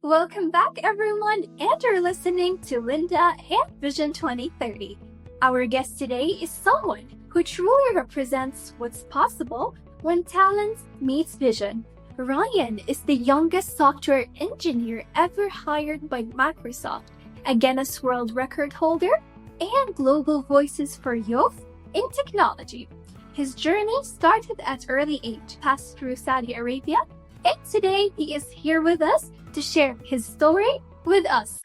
Welcome back, everyone, and you're listening to Linda and Vision 2030. Our guest today is someone who truly represents what's possible when talent meets vision. Rayyan is the youngest software engineer ever hired by Microsoft, a Guinness World Record holder, and global voices for youth in technology. His journey started at early age, passed through Saudi Arabia, and today he is here with us to share his story with us.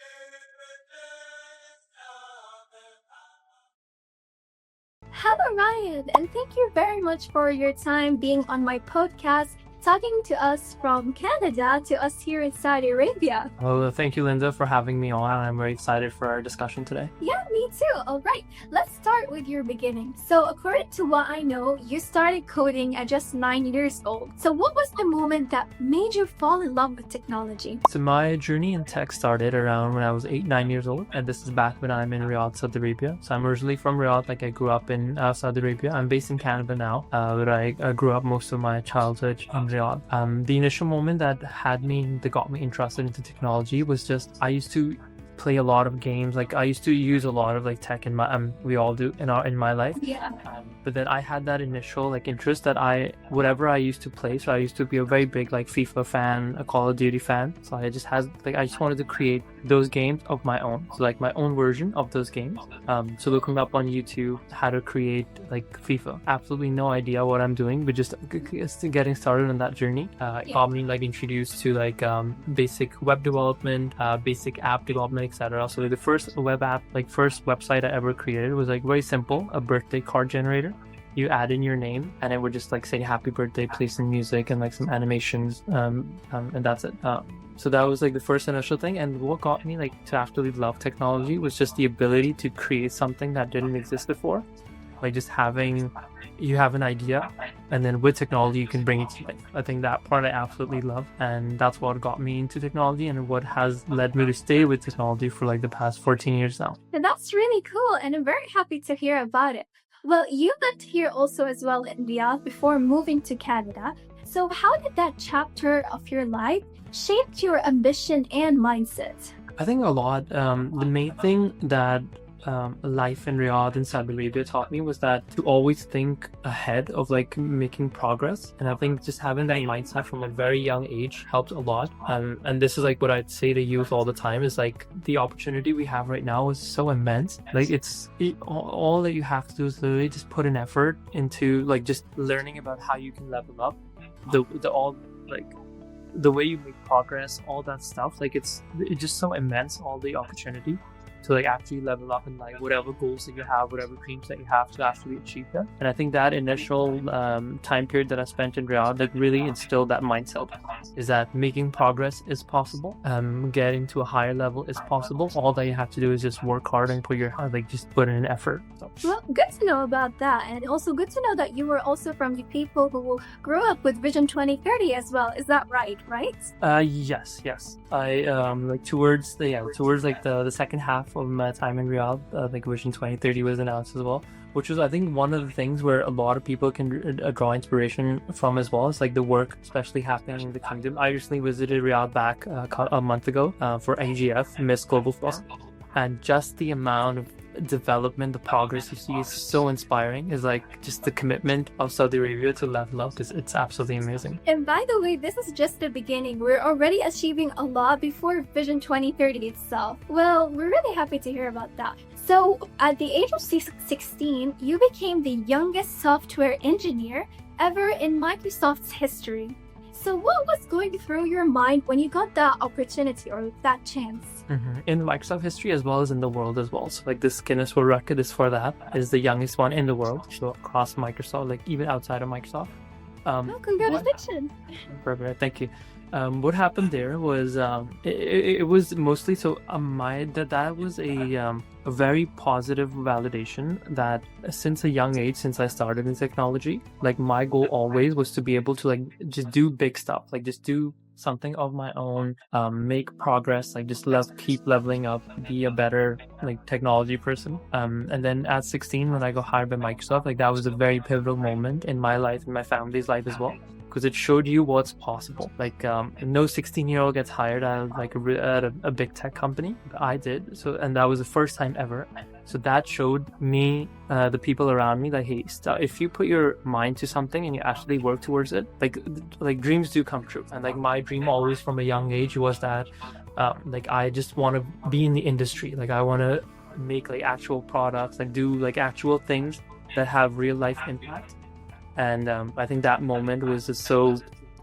Hello, Rayyan, and thank you very much for your time being on my podcast, talking to us from Canada to us here in Saudi Arabia. Well, thank you, Linda, for having me on. I'm very excited for our discussion today. Yeah, me too. All right, let's start with your beginning. So according to what I know, you started coding at just 9 years old. So what was the moment that made you fall in love with technology? So my journey in tech started around when I was 8-9 years old, and this is back when I'm in Riyadh, Saudi Arabia. So I'm originally from Riyadh, like I grew up in Saudi Arabia. I'm based in Canada now, but I grew up most of my childhood in Riyadh. The initial moment that got me interested into technology was just I used to play a lot of games. Like I used to use a lot of like tech in my we all do in my life. Yeah. But then I had that initial like interest that whatever I used to play. So I used to be a very big like FIFA fan, a Call of Duty fan. So I just wanted to create those games of my own. So like my own version of those games. So looking up on YouTube how to create like FIFA. Absolutely no idea what I'm doing, but just getting started on that journey. Got me like introduced to like basic web development, basic app development, etc. So like, the first first website I ever created was like very simple, a birthday card generator. You add in your name and it would just like say happy birthday, play some music and like some animations, and that's it. So that was like the first initial thing, and what got me like to actually love technology was just the ability to create something that didn't exist before. Like just you have an idea and then with technology you can bring it to life. I think that part I absolutely love, and that's what got me into technology and what has led me to stay with technology for like the past 14 years now. And that's really cool, and I'm very happy to hear about it. Well, you lived here also as well in Riyadh before moving to Canada. So how did that chapter of your life shape your ambition and mindset? I think a lot. The main thing that life in Riyadh and Saudi Arabia taught me was that to always think ahead of like making progress, and I think just having that mindset from a very young age helped a lot. And this is like what I'd say to youth all the time is like the opportunity we have right now is so immense. Like all that you have to do is literally just put an effort into like just learning about how you can level up, the way you make progress, all that stuff. Like it's just so immense, all the opportunity to like actually level up in like whatever goals that you have, whatever dreams that you have to actually achieve them. And I think that initial time period that I spent in Riyadh that really instilled that mindset is that making progress is possible, getting to a higher level is possible. All that you have to do is just work hard and just put in an effort. So. Well, good to know about that, and also good to know that you were also from the people who grew up with Vision 2030 as well. Is that right? Yes. I towards the second half of my time in Riyadh, like Vision 2030 was announced as well, which was I think one of the things where a lot of people can draw inspiration from as well. It's like the work especially happening in the kingdom. I recently visited Riyadh back a month ago for AGF, Miss Global Fest, and just the amount of development, the progress you see is so inspiring. Is like just the commitment of Saudi Arabia to level up. It's absolutely amazing. And by the way, this is just the beginning. We're already achieving a lot before Vision 2030 itself. Well, we're really happy to hear about that. So at the age of 16, you became the youngest software engineer ever in Microsoft's history. So what was going through your mind when you got that opportunity or that chance? In Microsoft history as well as in the world as well. So like this Guinness World Record is for that. Is the youngest one in the world. So across Microsoft, like even outside of Microsoft. Congratulations. Perfect. Thank you. What happened there was it was mostly that was a very positive validation that since a young age, since I started in technology, like my goal always was to be able to like just do big stuff, like just do something of my own, make progress, like just keep leveling up, be a better like technology person. And then at 16, when I got hired by Microsoft, like that was a very pivotal moment in my life and my family's life as well. because it showed you what's possible. Like no 16-year-old gets hired at a big tech company. I did. So, and that was the first time ever. So that showed me, the people around me, that hey, if you put your mind to something and you actually work towards it, like dreams do come true. And like my dream always from a young age was that like I just want to be in the industry. Like I want to make like actual products, like do like actual things that have real life impact. And I think that moment was just so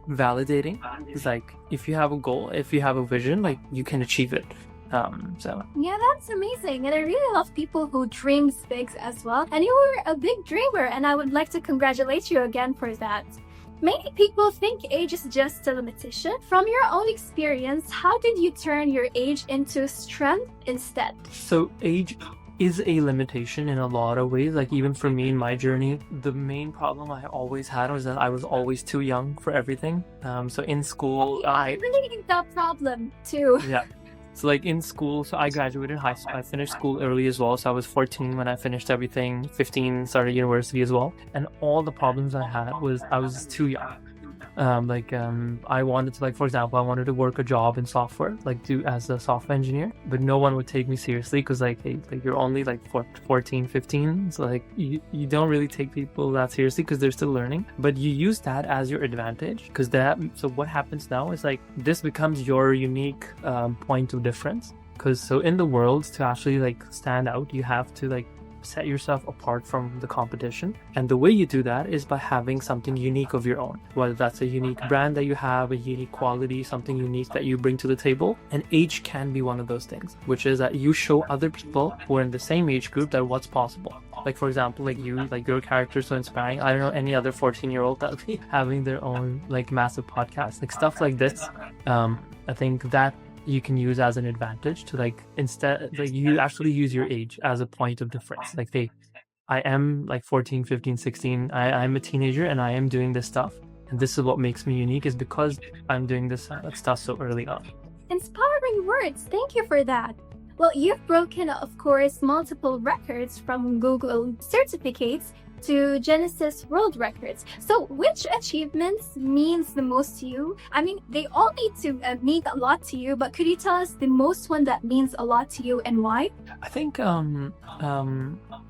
validating. It's like if you have a goal, if you have a vision, like you can achieve it. So yeah, that's amazing, and I really love people who dreams big as well. And you were a big dreamer, and I would like to congratulate you again for that. Many people think age is just a limitation. From your own experience, how did you turn your age into strength instead? So age is a limitation in a lot of ways. Like even for me in my journey, the main problem I always had was that I was always too young for everything. So in school, I really think that problem too. Yeah. So like in school, so I graduated high school. I finished school early as well. So I was 14 when I finished everything, 15 started university as well. And all the problems I had was I was too young. I wanted to, like, for example, I wanted to work a job in software, like do as a software engineer, but no one would take me seriously because like, hey, like you're only like 14, 15. So like you don't really take people that seriously because they're still learning, but you use that as your advantage because so what happens now is like this becomes your unique point of difference. Because so in the world, to actually like stand out, you have to like set yourself apart from the competition, and the way you do that is by having something unique of your own, whether that's a unique brand that you have, a unique quality, something unique that you bring to the table. And age can be one of those things, which is that you show other people who are in the same age group that what's possible. Like for example, like you, like your character is so inspiring. I don't know any other 14-year-old that would be having their own like massive podcast, like stuff like this. I think that you can use as an advantage to like, instead, like you actually use your age as a point of difference. Like, hey, I am like 14, 15, 16. I'm a teenager and I am doing this stuff. And this is what makes me unique, is because I'm doing this stuff so early on. Inspiring words. Thank you for that. Well, you've broken, of course, multiple records, from Google certificates to Guinness World Records. So which achievements means the most to you? I mean, they all need to mean a lot to you, but could you tell us the most one that means a lot to you and why? I think a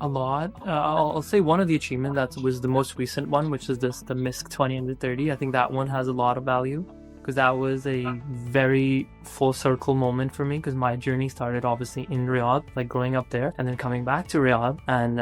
lot. I'll say one of the achievements that was the most recent one, which is the MISC 20 under 30. I think that one has a lot of value, because that was a very full circle moment for me, because my journey started obviously in Riyadh, like growing up there, and then coming back to Riyadh, and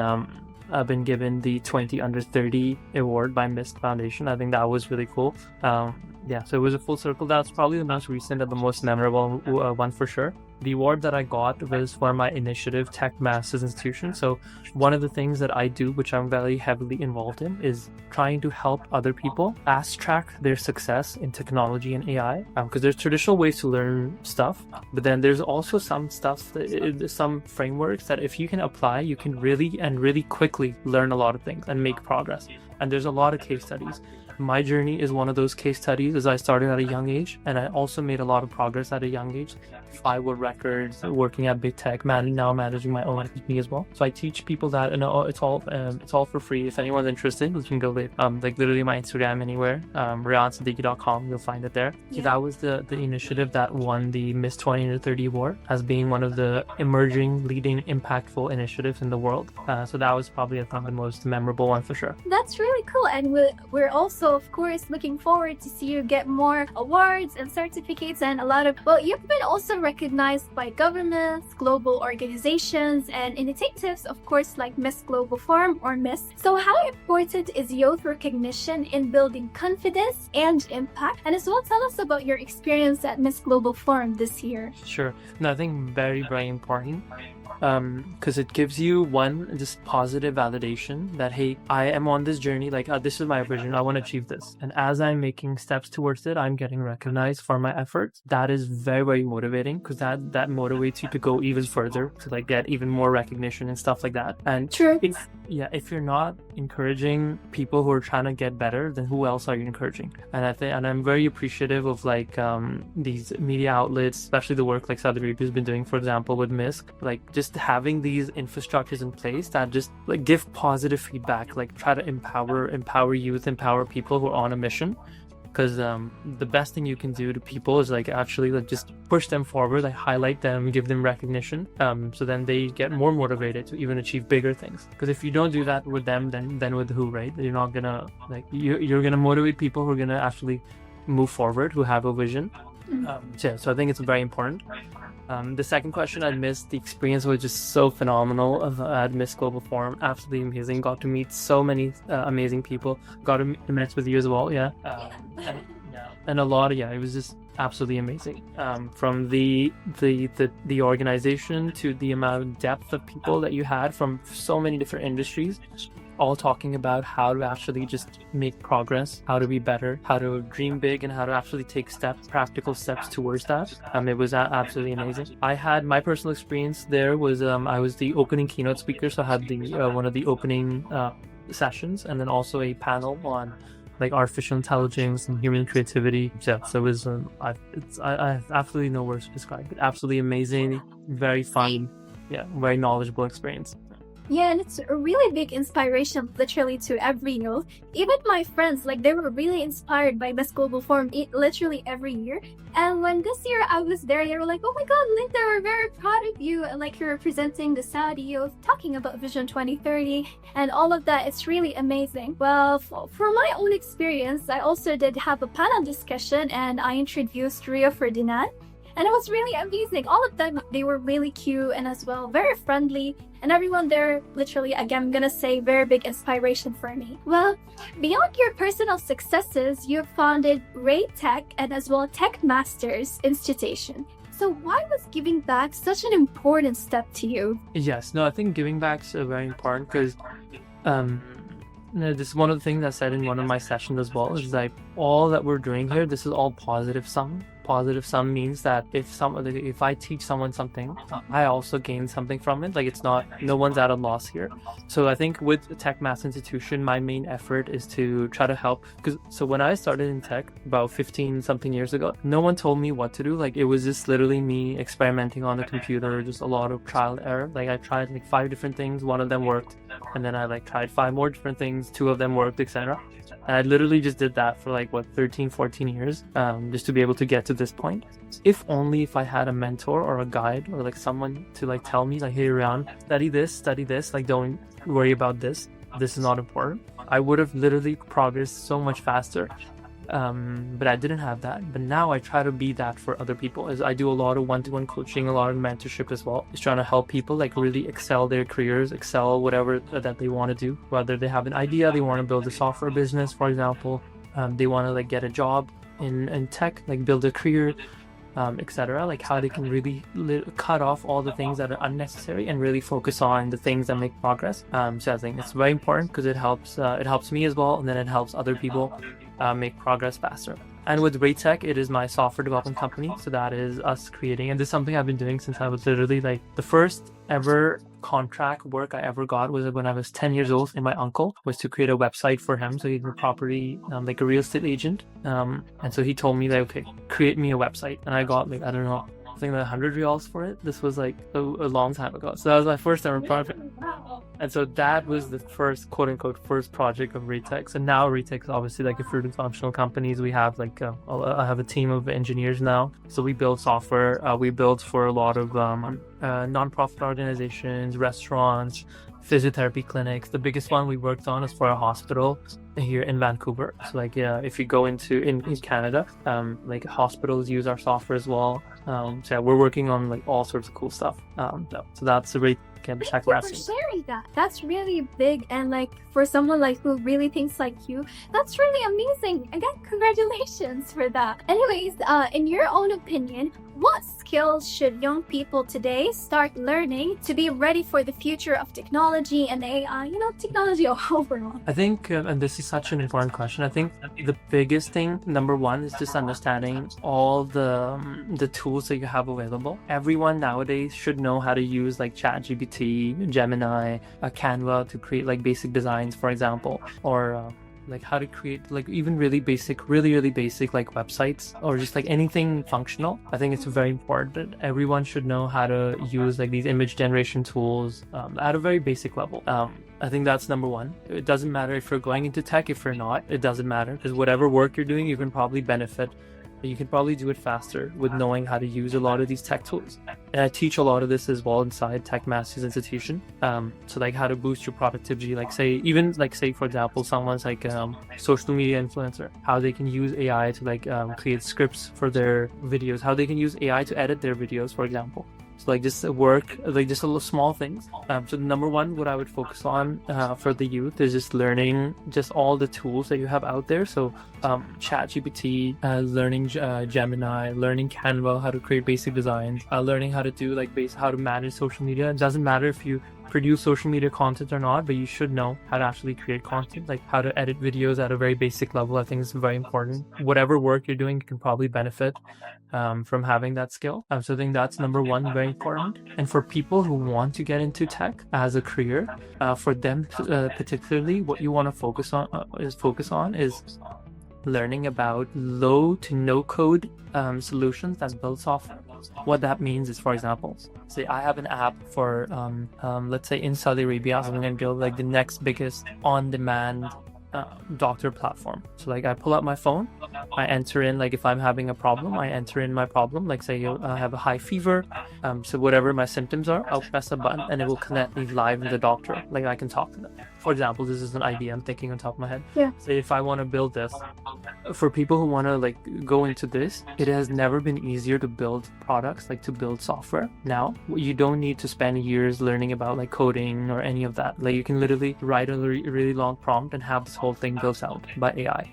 I've been given the 20 under 30 award by MISC Foundation. I think that was really cool. So it was a full circle. That's probably the most recent and the most memorable one for sure. The award that I got was for my initiative, Tech Masters Institution. So one of the things that I do, which I'm very heavily involved in, is trying to help other people fast track their success in technology and AI. Because there's traditional ways to learn stuff, but then there's also some some frameworks that if you can apply, you can really quickly learn a lot of things and make progress. And there's a lot of case studies. My journey is one of those case studies, as I started at a young age, and I also made a lot of progress at a young age. 5 world records, working at big tech, now managing my own company as well. So I teach people that, and it's all for free. If anyone's interested, you can go like literally my Instagram anywhere, RayyanSiddiqui.com, you'll find it there. Yeah. So that was the initiative that won the Miss 20 to 30 award as being one of the emerging, leading, impactful initiatives in the world. So that was probably, I think, the most memorable one for sure. That's really cool, and we're also, of course, looking forward to see you get more awards and certificates, and a lot of, well, you've been also recognized by governments, global organizations, and initiatives, of course, like Miss Global Forum or Miss. So how important is youth recognition in building confidence and impact? And as well, tell us about your experience at Miss Global Forum this year. Sure. No, I think very important. Because it gives you just positive validation that, hey, I am on this journey, like this is my vision, I want to achieve this, and as I'm making steps towards it, I'm getting recognized for my efforts. That is very motivating, because that motivates you to go even further, to like get even more recognition and stuff like that. And true. If you're not encouraging people who are trying to get better, then who else are you encouraging? And I'm very appreciative of like these media outlets, especially the work like Saudi Arabia has been doing, for example, with MISC, like just having these infrastructures in place that just like give positive feedback, like try to empower youth, empower people who are on a mission because the best thing you can do to people is like actually like just push them forward, like highlight them, give them recognition, so then they get more motivated to even achieve bigger things. Because if you don't do that with them, then with who, right? You're not gonna like you're gonna motivate people who are gonna actually move forward, who have a vision. So I think it's very important. The second question, I missed the experience was just so phenomenal at Miss Global Forum. Absolutely amazing. Got to meet so many amazing people. Got to meet with you as well. And a lot. It was just absolutely amazing. From the organization to the amount of depth of people that you had from so many different industries, all talking about how to actually just make progress, how to be better, how to dream big, and how to actually take practical steps towards that. It was absolutely amazing. I had my personal experience there was I was the opening keynote speaker, so I had the one of the opening sessions, and then also a panel on like artificial intelligence and human creativity. So it was I have absolutely no words to describe it. Absolutely amazing, very fun, very knowledgeable experience. Yeah, and it's a really big inspiration, literally, to every youth. Even my friends, like, they were really inspired by Miss Global Forum literally every year. And when this year I was there, they were like, oh my god, Linda, we're very proud of you. And like, you're representing the Saudi youth, talking about Vision 2030 and all of that. It's really amazing. Well, for my own experience, I also did have a panel discussion, and I introduced Rio Ferdinand. And it was really amazing. All of them, they were really cute and as well very friendly. And everyone there, literally, again, I'm gonna say, very big inspiration for me. Well, beyond your personal successes, you founded Ray Tech and as well Tech Masters Institution. So why was giving back such an important step to you? Yes, no, I think giving back is very important because this is one of the things I said in one of my sessions as well, is like all that we're doing here, this is all positive sum. Positive sum means that if I teach someone something, I also gain something from it. Like, it's not, no one's at a loss here. So I think with the Tech Mass Institution, my main effort is to try to help. So when I started in tech about 15 something years ago, no one told me what to do. Like, it was just literally me experimenting on the computer, just a lot of trial and error. Like, I tried like 5 different things, one of them worked, and then I like tried 5 more different things, 2 of them worked, etc. And I literally just did that for like 13-14 years, just to be able to get to this point. If I had a mentor or a guide or like someone to like tell me like, hey Ryan, study this, like don't worry about this is not important, I would have literally progressed so much faster. But I didn't have that. But now I try to be that for other people, as I do a lot of one-to-one coaching, a lot of mentorship as well. Just trying to help people like really excel their careers, excel whatever that they want to do. Whether they have an idea, they want to build a software business, for example, they want to like get a job in tech, like build a career, etc. Like how they can really cut off all the things that are unnecessary and really focus on the things that make progress. So I think it's very important because it helps me as well, and then it helps other people make progress faster. And with Ray Tech, it is my software development company. So that is us creating, and this is something I've been doing since I was literally like, the first ever contract work I ever got was when I was 10 years old, and my uncle was to create a website for him. So he's a property, like a real estate agent. And so he told me that, okay, create me a website. And I got like, I don't know, I think like 100 riyals for it. This was like a long time ago. So that was my first ever project. And so that was the first, quote unquote, first project of Raytech. So now Raytech is obviously like a fruit and functional companies. We have like, I have a team of engineers now. So we build software. We build for a lot of non-profit organizations, restaurants, physiotherapy clinics. The biggest one we worked on is for a hospital here in Vancouver. So like, if you go in Canada, like hospitals use our software as well. So yeah, we're working on like all sorts of cool stuff. So that's a great Thank you for sharing that. That's really big, and like for someone like who really thinks like you, that's really amazing. Again, congratulations for that. Anyways, in your own opinion, what skills should young people today start learning to be ready for the future of technology and AI, technology overall? I think, and this is such an important question, I think the biggest thing, number one, is just understanding all the tools that you have available. Everyone nowadays should know how to use like ChatGPT, Gemini, Canva to create like basic designs, for example, or like how to create like even really basic like websites, or just like anything functional. I think it's very important that everyone should know how to use like these image generation tools at a very basic level. I think that's number one. It doesn't matter if you're going into tech, if you're not, it doesn't matter, because whatever work you're doing, you can probably benefit. You can probably do it faster with knowing how to use a lot of these tech tools. And I teach a lot of this as well inside Tech Masters Institution. So like how to boost your productivity, like say for example, someone's like social media influencer, how they can use AI to like create scripts for their videos, how they can use AI to edit their videos, for example. So like just work, like just a little small things. So number one, what I would focus on for the youth is just learning just all the tools that you have out there. So ChatGPT, learning Gemini, learning Canva, how to create basic designs, learning how to do like how to manage social media. It doesn't matter if you produce social media content or not, but you should know how to actually create content, like how to edit videos at a very basic level. I think it's very important. Whatever work you're doing, you can probably benefit from having that skill. So I think that's number one, very important. And for people who want to get into tech as a career, for them particularly, what you want to focus on is learning about low to no code solutions that build software. What that means is, for example, say I have an app for let's say in Saudi Arabia, I'm going to build like the next biggest on-demand doctor platform. So like I pull out my phone, I enter in, like if I'm having a problem, I enter in my problem, like say I have a high fever, so whatever my symptoms are, I'll press a button and it will connect me live with the doctor, like I can talk to them. For example, this is an idea I'm thinking on top of my head. Yeah. So if I want to build this, for people who want to like go into this, it has never been easier to build products, like to build software. Now, you don't need to spend years learning about like coding or any of that. Like you can literally write a really long prompt and have this whole thing built out by AI.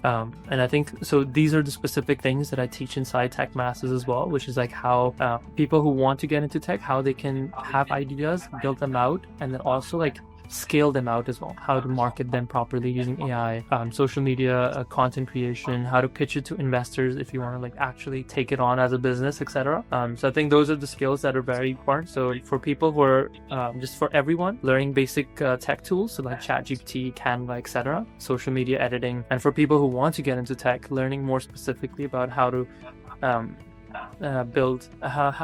And I think, so these are the specific things that I teach inside Tech Masters as well, which is like how people who want to get into tech, how they can have ideas, build them out, and then also like scale them out as well, how to market them properly using AI, social media, content creation, how to pitch it to investors if you want to like actually take it on as a business, etc. So I think those are the skills that are very important. So for people who are just for everyone, learning basic tech tools, so like ChatGPT, Canva, etc., social media editing, and for people who want to get into tech, learning more specifically about how to build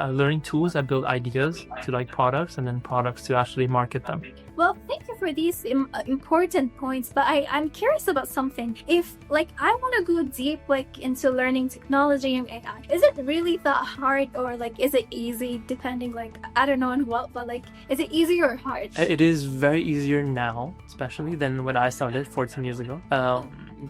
learning tools that build ideas to like products, and then products to actually market them. Well, thank you for these important points, but I'm curious about something. If like I want to go deep like into learning technology and AI, is it really that hard, or like is it easy, depending, like I don't know on what, but like is it easy or hard? It is very easier now, especially than when I started 14 years ago,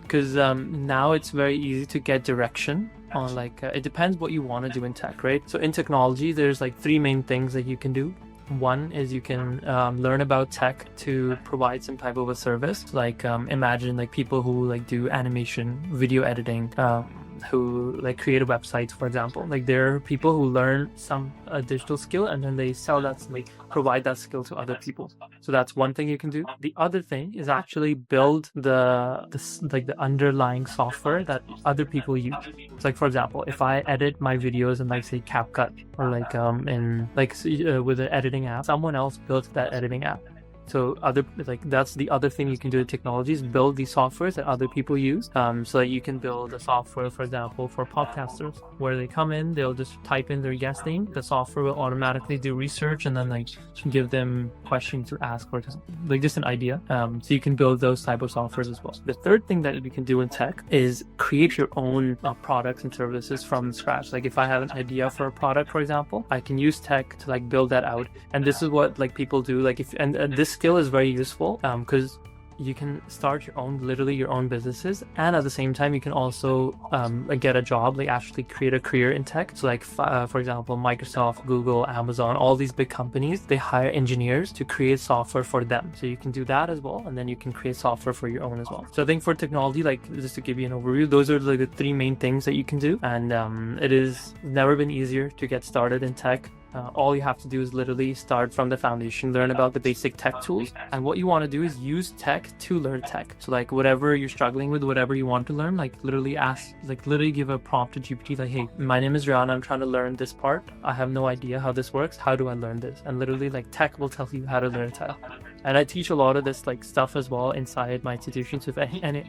because now it's very easy to get direction on like it depends what you want to do in tech, right? So in technology, there's like three main things that you can do. One is you can learn about tech to provide some type of a service, like imagine like people who like do animation, video editing, who like create websites, for example. Like there are people who learn some digital skill and then they sell that, like provide that skill to other people. So that's one thing you can do. The other thing is actually build the underlying software that other people use. It's like, for example, if I edit my videos in like say CapCut or like in like with an editing app, someone else built that editing app. So that's the other thing you can do with technology, is build these softwares that other people use. So that you can build a software, for example, for podcasters, where they come in, they'll just type in their guest name. The software will automatically do research and then like give them questions to ask, or like just an idea. So you can build those type of softwares as well. The third thing that we can do in tech is create your own products and services from scratch. Like if I have an idea for a product, for example, I can use tech to like build that out. And this is what like people do. Like and this skill is very useful because you can start literally your own businesses, and at the same time you can also get a job, like actually create a career in tech. So like for example, Microsoft, Google, Amazon, all these big companies, they hire engineers to create software for them. So you can do that as well, and then you can create software for your own as well. So I think for technology, like just to give you an overview, those are like the three main things that you can do, and it is never been easier to get started in tech. All you have to do is literally start from the foundation, learn about the basic tech tools, and what you want to do is use tech to learn tech. So like whatever you're struggling with, whatever you want to learn, like literally give a prompt to GPT, like, hey, my name is Ryan, I'm trying to learn this part, I have no idea how this works, how do I learn this? And literally like tech will tell you how to learn tech. And I teach a lot of this like stuff as well inside my institution, so if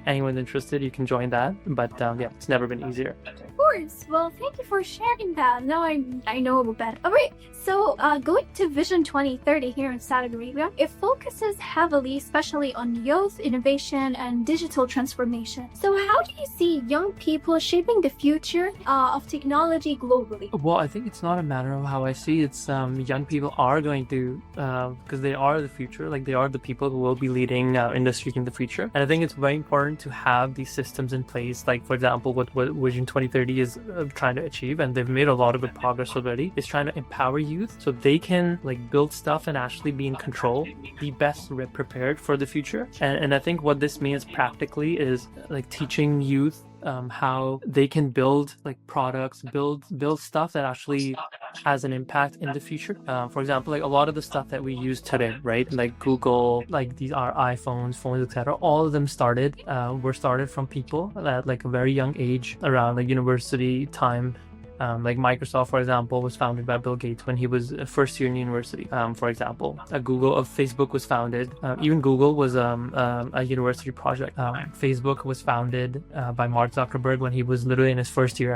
anyone's interested, you can join that. But yeah, it's never been easier. Of course. Well, thank you for sharing that. Now I know better. All right. So going to Vision 2030 here in Saudi Arabia, it focuses heavily, especially on youth, innovation, and digital transformation. So how do you see young people shaping the future of technology globally? Well, I think it's not a matter of how I see it. It's young people are going to, because they are the future, like they are the people who will be leading industry in the future. And I think it's very important to have these systems in place. Like, for example, what Vision 2030 is trying to achieve, and they've made a lot of good progress already, is trying to empower youth so they can like build stuff and actually be in control, be best prepared for the future. And I think what this means practically is like teaching youth how they can build like products, build stuff that actually has an impact in the future. For example, like a lot of the stuff that we use today, right? Like Google, like these are iPhones, phones, etc. All of them were started from people at like a very young age, around like university time. Like Microsoft, for example, was founded by Bill Gates when he was first year in university. For example, Facebook was founded. Even Google was a university project. Facebook was founded by Mark Zuckerberg when he was literally in his first year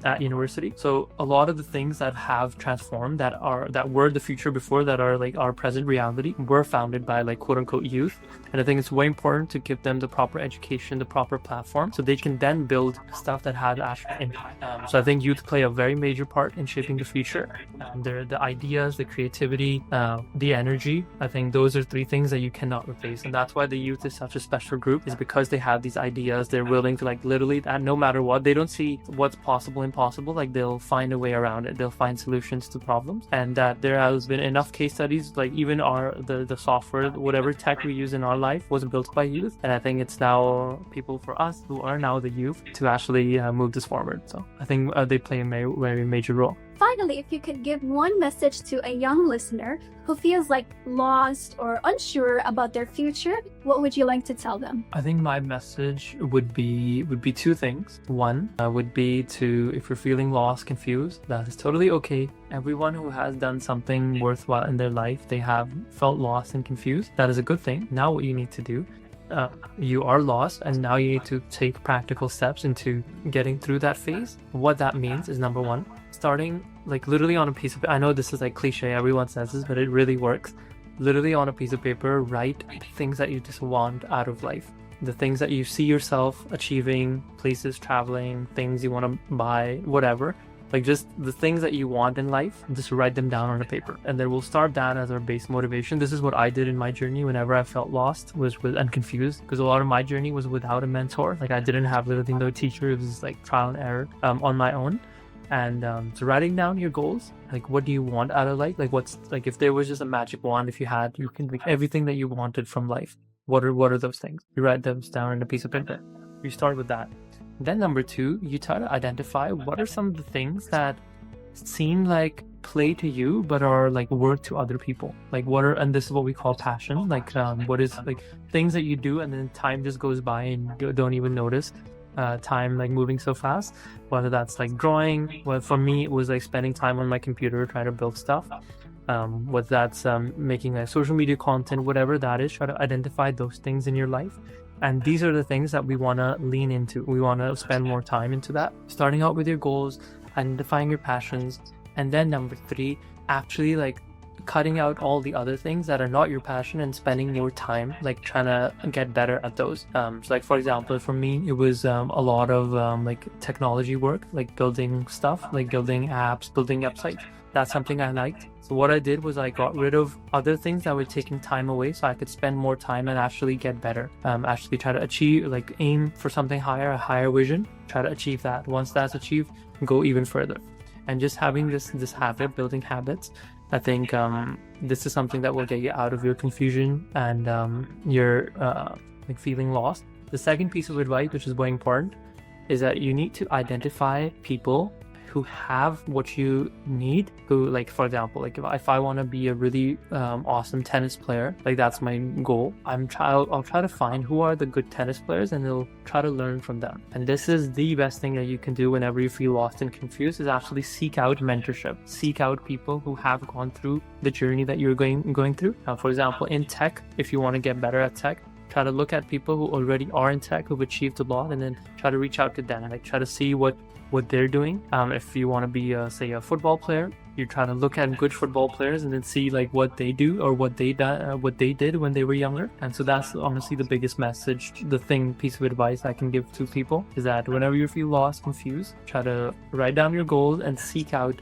at university. So a lot of the things that have transformed, that were the future before, that are like our present reality, were founded by like quote unquote youth. And I think it's very important to give them the proper education, the proper platform, so they can then build stuff that has actual impact. So I think youth play a very major part in shaping the future. The ideas, the creativity, the energy. I think those are three things that you cannot replace, and that's why the youth is such a special group, is because they have these ideas. They're willing to like literally, and no matter what, they don't see what's possible impossible. Like they'll find a way around it. They'll find solutions to problems, and that there has been enough case studies. Like even the software, whatever tech we use in our life, was built by youth, and I think it's now people for us who are now the youth to actually move this forward. So I think they play a very major role. Finally, if you could give one message to a young listener who feels like lost or unsure about their future, what would you like to tell them? I think my message would be two things. One would be to, if you're feeling lost, confused, that is totally okay. Everyone who has done something worthwhile in their life, they have felt lost and confused. That is a good thing. Now what you need to do, you are lost, and now you need to take practical steps into getting through that phase. What that means is, number one, starting like literally on a piece of, I know this is like cliche, everyone says this, but it really works. Literally on a piece of paper, write things that you just want out of life. The things that you see yourself achieving, places, traveling, things you want to buy, whatever. Like just the things that you want in life, just write them down on a paper. And then we'll start that as our base motivation. This is what I did in my journey whenever I felt lost and confused, because a lot of my journey was without a mentor. Like I didn't have literally no teacher. It was like trial and error on my own. And so writing down your goals, like what do you want out of life? Like what's, like if there was just a magic wand, if you can like everything that you wanted from life, what are those things? You write those down on a piece of paper. You start with that. Then number two, you try to identify what are some of the things that seem like play to you but are like work to other people. Like and this is what we call passion. Like what is like things that you do and then time just goes by and you don't even notice time like moving so fast. Whether that's like drawing, well for me it was like spending time on my computer trying to build stuff. Whether that's making like social media content, whatever that is, try to identify those things in your life. And these are the things that we want to lean into. We want to spend more time into that. Starting out with your goals, identifying your passions, and then number three, actually like cutting out all the other things that are not your passion and spending your time like trying to get better at those. So like for example, for me, it was a lot of like technology work, like building stuff, like building apps, building websites. That's something I liked. So what I did was I got rid of other things that were taking time away so I could spend more time and actually get better. Actually try to achieve, like aim for something higher, a higher vision, try to achieve that. Once that's achieved, go even further. And just having this habit, building habits, I think this is something that will get you out of your confusion and your like feeling lost. The second piece of advice, which is very important, is that you need to identify people who have what you need, who like for example, like if I want to be a really awesome tennis player, like that's my goal, I'll try to find who are the good tennis players and I'll try to learn from them. And this is the best thing that you can do whenever you feel lost and confused, is actually seek out mentorship, seek out people who have gone through the journey that you're going through. For example, in tech, if you want to get better at tech, try to look at people who already are in tech, who've achieved a lot, and then try to reach out to them and like try to see what what they're doing. If you want to be, say, a football player, you're trying to look at good football players and then see like what they do or what they did when they were younger. And so that's honestly the biggest message, piece of advice I can give to people is that whenever you feel lost, confused, try to write down your goals and seek out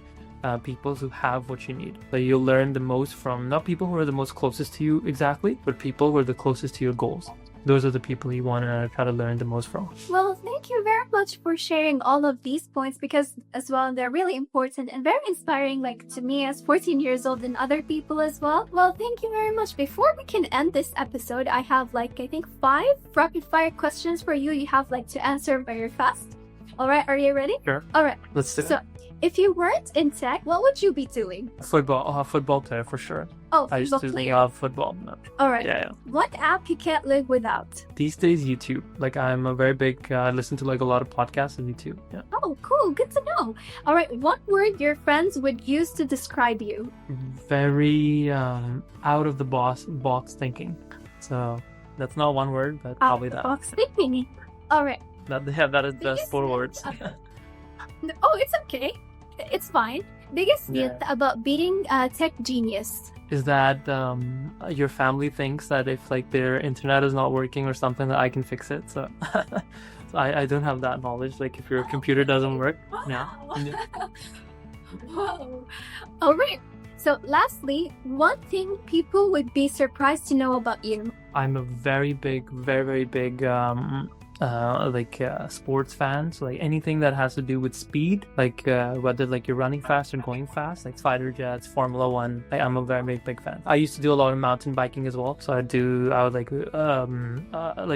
people who have what you need. So you'll learn the most from not people who are the most closest to you exactly, but people who are the closest to your goals. Those are the people you want to try to learn the most from. Well, thank you very much for sharing all of these points, because as well, they're really important and very inspiring, like to me as 14 years old and other people as well. Well, thank you very much. Before we can end this episode, I have I think 5 rapid fire questions for you. You have to answer very fast. All right, are you ready? Sure. All right. Let's do it. So, if you weren't in tech, what would you be doing? Football player for sure. Oh, I used football to player. love football. No. All right. Yeah. What app you can't live without? These days, YouTube. I'm a very big, listen to a lot of podcasts on YouTube. Yeah. Oh, cool. Good to know. All right. What word your friends would use to describe you? Very out of the box thinking. So that's not one word, but probably that. Box thinking. All right. That is just 4 words. Oh, it's okay. It's fine. Biggest myth about being a tech genius? Is that your family thinks that if their internet is not working or something, that I can fix it. So, I don't have that knowledge. If your computer doesn't work, yeah. Whoa. All right. So lastly, one thing people would be surprised to know about you. I'm a very big sports fan, so anything that has to do with speed, whether you're running fast or going fast, fighter jets, Formula 1, I'm a very big fan. I used to do a lot of mountain biking as well, so I would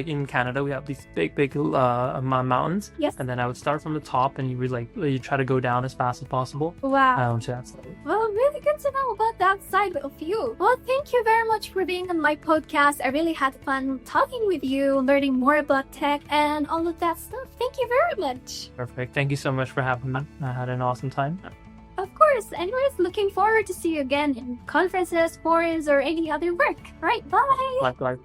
in Canada we have these big mountains. Yes. And then I would start from the top and you try to go down as fast as possible. Wow. So that's Well, really good to know about that side of you. Well, thank you very much for being on my podcast. I really had fun talking with you, learning more about tech and all of that stuff. Thank you very much. perfect. Thank you so much for having me. I had an awesome time. Of course. Anyways, looking forward to see you again in conferences, forums, or any other work. Right, bye. Likewise.